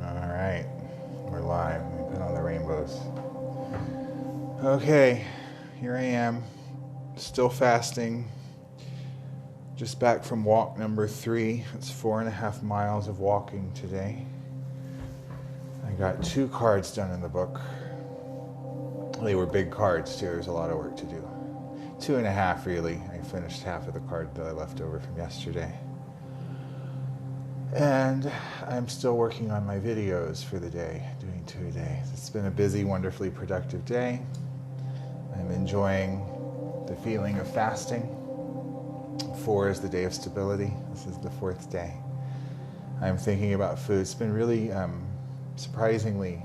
All right, we're live. We put on the rainbows. Okay, here I am, still fasting. Just back from walk number 3. It's 4.5 miles of walking today. I got 2 cards done in the book. They were big cards too. There's a lot of work to do. 2.5 really. I finished half of the card that I left over from yesterday. And I'm still working on my videos for the day, doing 2 a day. It's been a busy, wonderfully productive day. I'm enjoying the feeling of fasting. 4 is the day of stability. This is the 4th day. I'm thinking about food. It's been really surprisingly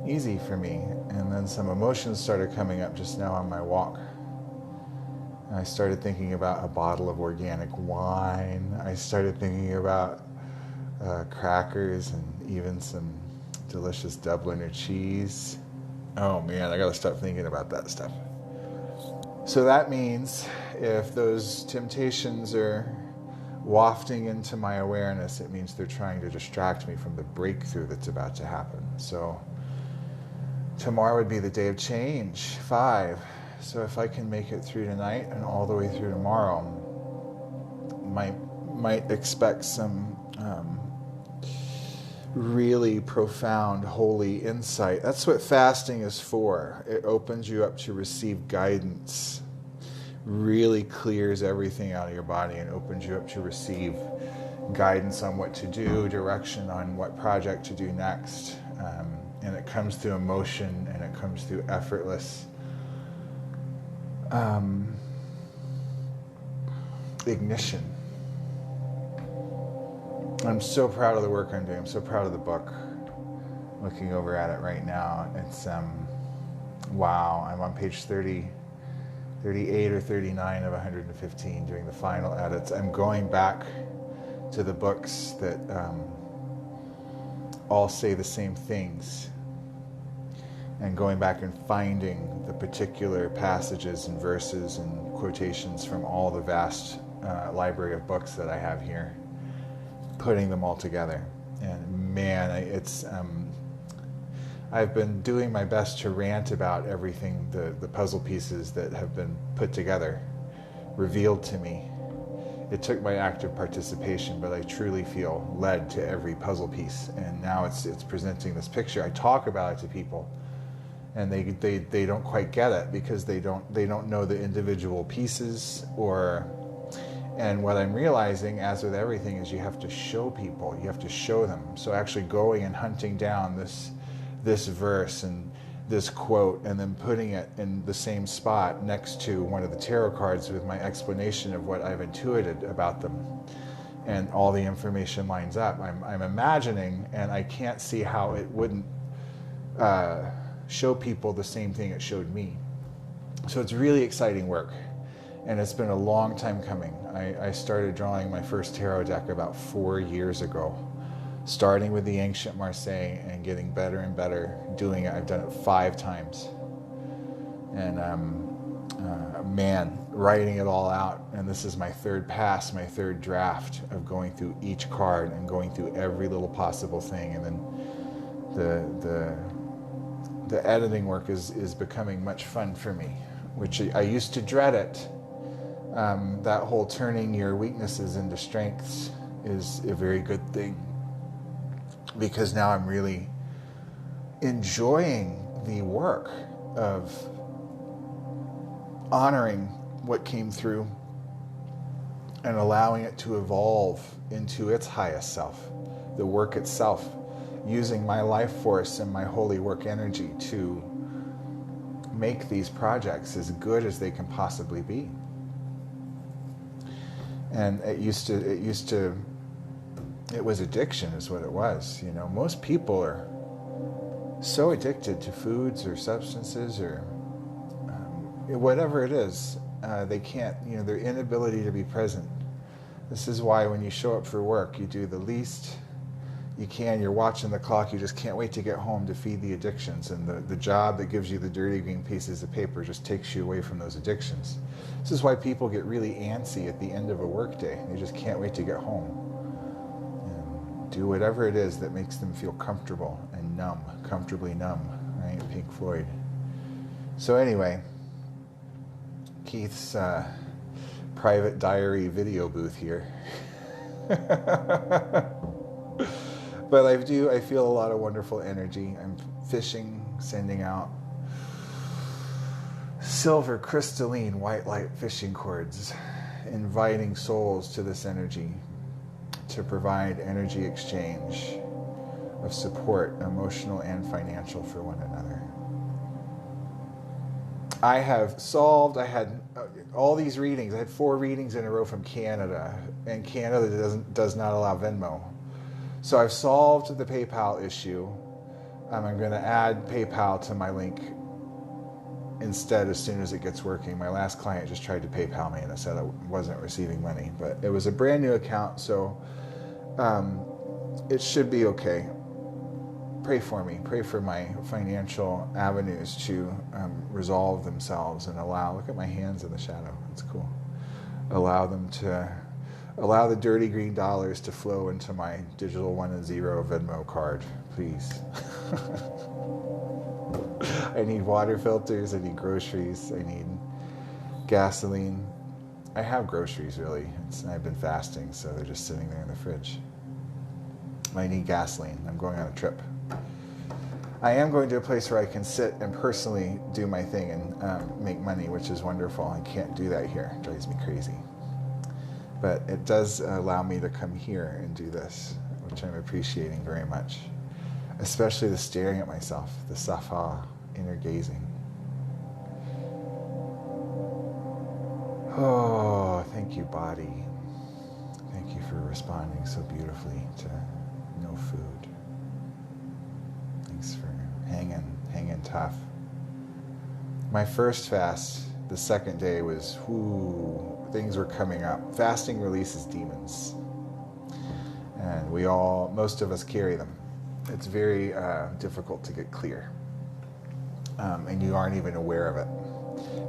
easy for me. And then some emotions started coming up just now on my walk. I started thinking about a bottle of organic wine. I started thinking about crackers and even some delicious Dubliner cheese. Oh man, I gotta stop thinking about that stuff. So that means if those temptations are wafting into my awareness, it means they're trying to distract me from the breakthrough that's about to happen. So tomorrow would be the day of change, 5. So if I can make it through tonight and all the way through tomorrow, might expect some really profound, holy insight. That's what fasting is for. It opens you up to receive guidance, really clears everything out of your body and opens you up to receive guidance on what to do, direction on what project to do next. And it comes through emotion and it comes through effortless ignition. I'm so proud of the work I'm doing. I'm so proud of the book. Looking over at it right now, it's wow. I'm on page 38 or 39 of 115 doing the final edits. I'm going back to the books that all say the same things and going back and finding the particular passages and verses and quotations from all the vast library of books that I have here, putting them all together. And man, I've been doing my best to rant about everything, the puzzle pieces that have been put together, revealed to me. It took my active participation, but I truly feel led to every puzzle piece. And now it's presenting this picture. I talk about it to people, and they don't quite get it because they don't know the individual pieces. And what I'm realizing, as with everything, is you have to show people. You have to show them. So actually going and hunting down this verse and this quote and then putting it in the same spot next to one of the tarot cards with my explanation of what I've intuited about them, and all the information lines up. I'm imagining, and I can't see how it wouldn't show people the same thing it showed me. So it's really exciting work, and it's been a long time coming. I started drawing my first tarot deck about 4 years ago, starting with the Ancient Marseille and getting better and better doing it. I've done it 5 times. And man, writing it all out. And this is my 3rd pass, my 3rd draft of going through each card and going through every little possible thing. And then the editing work is becoming much fun for me, which I used to dread it. That whole turning your weaknesses into strengths is a very good thing, because now I'm really enjoying the work of honoring what came through and allowing it to evolve into its highest self, the work itself, using my life force and my holy work energy to make these projects as good as they can possibly be. And it was addiction is what it was. You know, most people are so addicted to foods or substances or whatever it is. They can't, their inability to be present. This is why when you show up for work, you do the least you can. You're watching the clock. You just can't wait to get home to feed the addictions. And the job that gives you the dirty green pieces of paper just takes you away from those addictions. This is why people get really antsy at the end of a work day. They just can't wait to get home. do whatever it is that makes them feel comfortable and numb, comfortably numb, right? Pink Floyd. So anyway, Keyth's private diary video booth here. But I feel a lot of wonderful energy. I'm fishing, sending out silver crystalline white light fishing cords, inviting souls to this energy to provide energy exchange of support, emotional and financial, for one another. I had all these readings. I had 4 readings in a row from Canada, and Canada does not allow Venmo. So I've solved the PayPal issue. I'm going to add PayPal to my link instead as soon as it gets working. My last client just tried to PayPal me and it said I wasn't receiving money, but it was a brand new account, so it should be okay. Pray for me. Pray for my financial avenues to resolve themselves and look at my hands in the shadow. It's cool. Allow the dirty green dollars to flow into my digital 1 and 0 Venmo card, please. I need water filters, I need groceries, I need gasoline. I have groceries, really. I've been fasting, so they're just sitting there in the fridge. I need gasoline. I'm going on a trip. I am going to a place where I can sit and personally do my thing and make money, which is wonderful. I can't do that here. It drives me crazy. But it does allow me to come here and do this, which I'm appreciating very much. Especially the staring at myself, the safa, inner gazing. Oh, thank you, body. Thank you for responding so beautifully to no food. Thanks for hanging tough. My first fast, the second day was, things were coming up. Fasting releases demons. And most of us carry them. It's very difficult to get clear. And you aren't even aware of it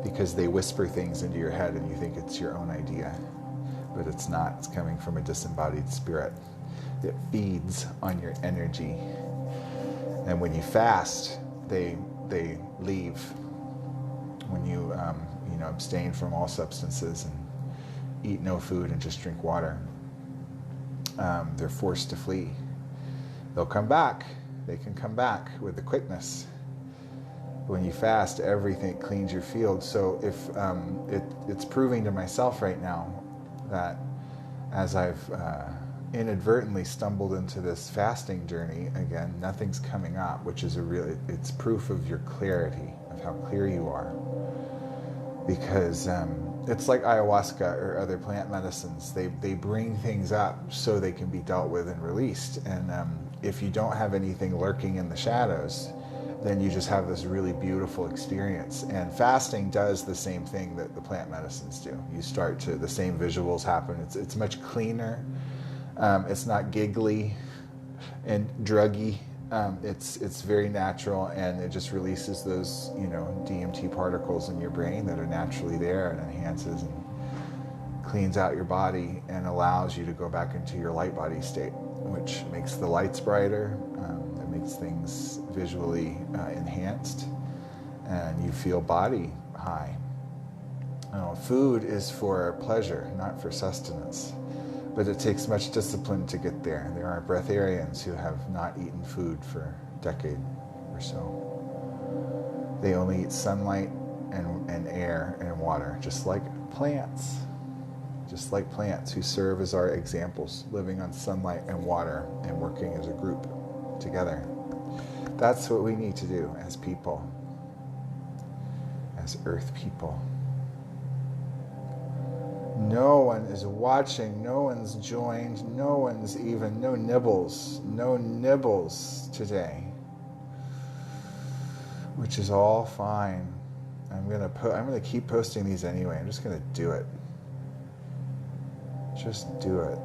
because they whisper things into your head and you think it's your own idea. But it's not. It's coming from a disembodied spirit that feeds on your energy. And when you fast, they leave. When you abstain from all substances and eat no food and just drink water, they're forced to flee. They'll come back. They can come back with the quickness. When you fast, everything cleans your field. So if it's proving to myself right now that as I've inadvertently stumbled into this fasting journey again, nothing's coming up, which is it's proof of your clarity, of how clear you are. Because it's like ayahuasca or other plant medicines. They bring things up so they can be dealt with and released. And if you don't have anything lurking in the shadows, then you just have this really beautiful experience. And fasting does the same thing that the plant medicines do. The same visuals happen. It's much cleaner. It's not giggly and druggy. It's very natural, and it just releases those DMT particles in your brain that are naturally there, and enhances and cleans out your body and allows you to go back into your light body state, which makes the lights brighter. It makes things visually enhanced, and you feel body high. Food is for pleasure, not for sustenance. But it takes much discipline to get there. There are breatharians who have not eaten food for a decade or so. They only eat sunlight and air and water, just like plants. Just like plants who serve as our examples, living on sunlight and water and working as a group together. That's what we need to do as people, as Earth people. No one is watching, no one's joined, no nibbles today, which is all fine. I'm gonna keep posting these anyway. I'm just gonna do it. Just do it.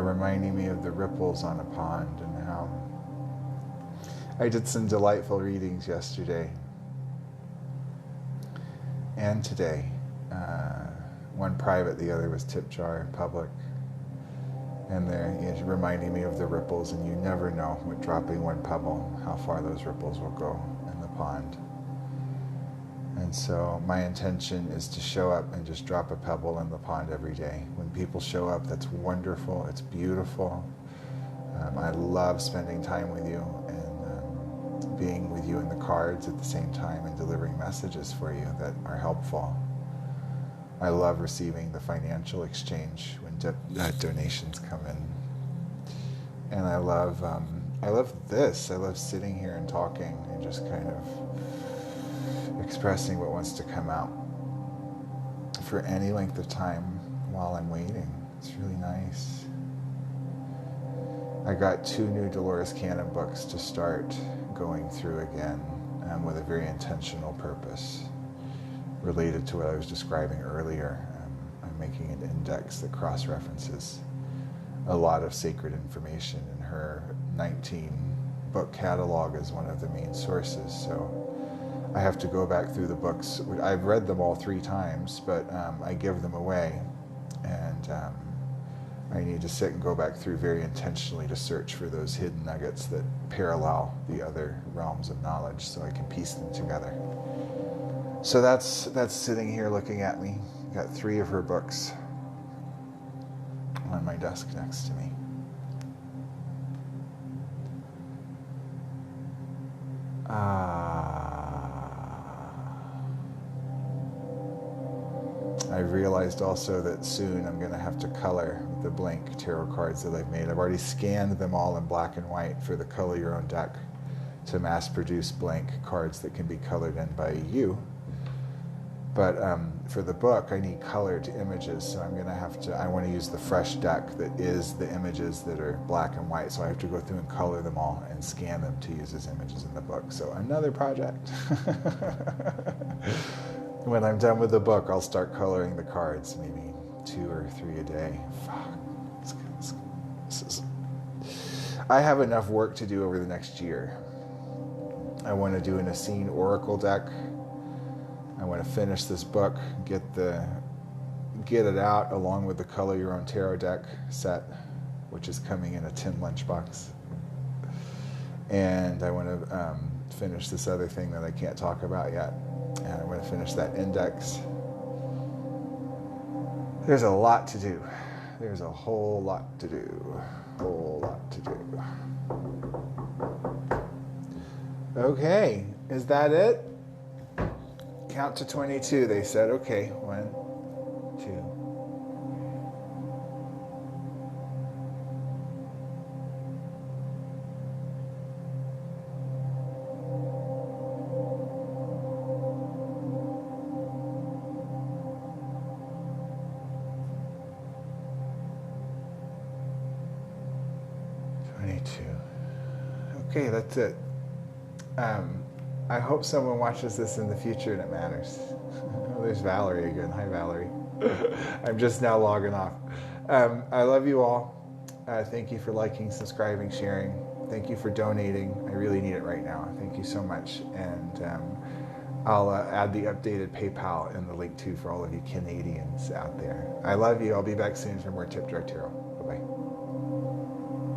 reminding me of the ripples on a pond and how I did some delightful readings yesterday and today. One private, the other was tip jar in public. And they're reminding me of the ripples, and you never know with dropping one pebble how far those ripples will go in the pond. And so my intention is to show up and just drop a pebble in the pond every day. When people show up, that's wonderful, it's beautiful. I love spending time with you and being with you in the cards at the same time and delivering messages for you that are helpful. I love receiving the financial exchange when donations come in. And I love this. I love sitting here and talking and just kind of expressing what wants to come out for any length of time while I'm waiting. It's really nice. I got 2 new Dolores Cannon books to start going through again with a very intentional purpose related to what I was describing earlier. I'm making an index that cross-references a lot of sacred information, and her 19-book catalog is one of the main sources. So I have to go back through the books. I've read them all 3 times, but I give them away, and I need to sit and go back through very intentionally to search for those hidden nuggets that parallel the other realms of knowledge so I can piece them together. So that's sitting here looking at me. Got 3 of her books on my desk next to me. I realized also that soon I'm going to have to color the blank tarot cards that I've made. I've already scanned them all in black and white for the Color Your Own deck to mass produce blank cards that can be colored in by you. But for the book, I need colored images, so I'm going to have to, I want to use the fresh deck that is the images that are black and white, so I have to go through and color them all and scan them to use as images in the book. So another project. When I'm done with the book, I'll start coloring the cards, maybe 2 or 3 a day. Fuck. I have enough work to do over the next year. I want to do an Essene Oracle deck. I want to finish this book, get it out along with the Color Your Own Tarot deck set, which is coming in a tin lunchbox. And I want to finish this other thing that I can't talk about yet. And I want to finish that index. There's a lot to do. There's a whole lot to do. Whole lot to do. Okay, is that it? Count to 22, they said. Okay, 1, 2. Okay, that's it. I hope someone watches this in the future and it matters. Oh, there's Valerie again. Hi, Valerie. I'm just now logging off. I love you all. Thank you for liking, subscribing, sharing. Thank you for donating. I really need it right now. Thank you so much. And I'll add the updated PayPal in the link too for all of you Canadians out there. I love you. I'll be back soon for more Tip Jar Tarot. Bye-bye.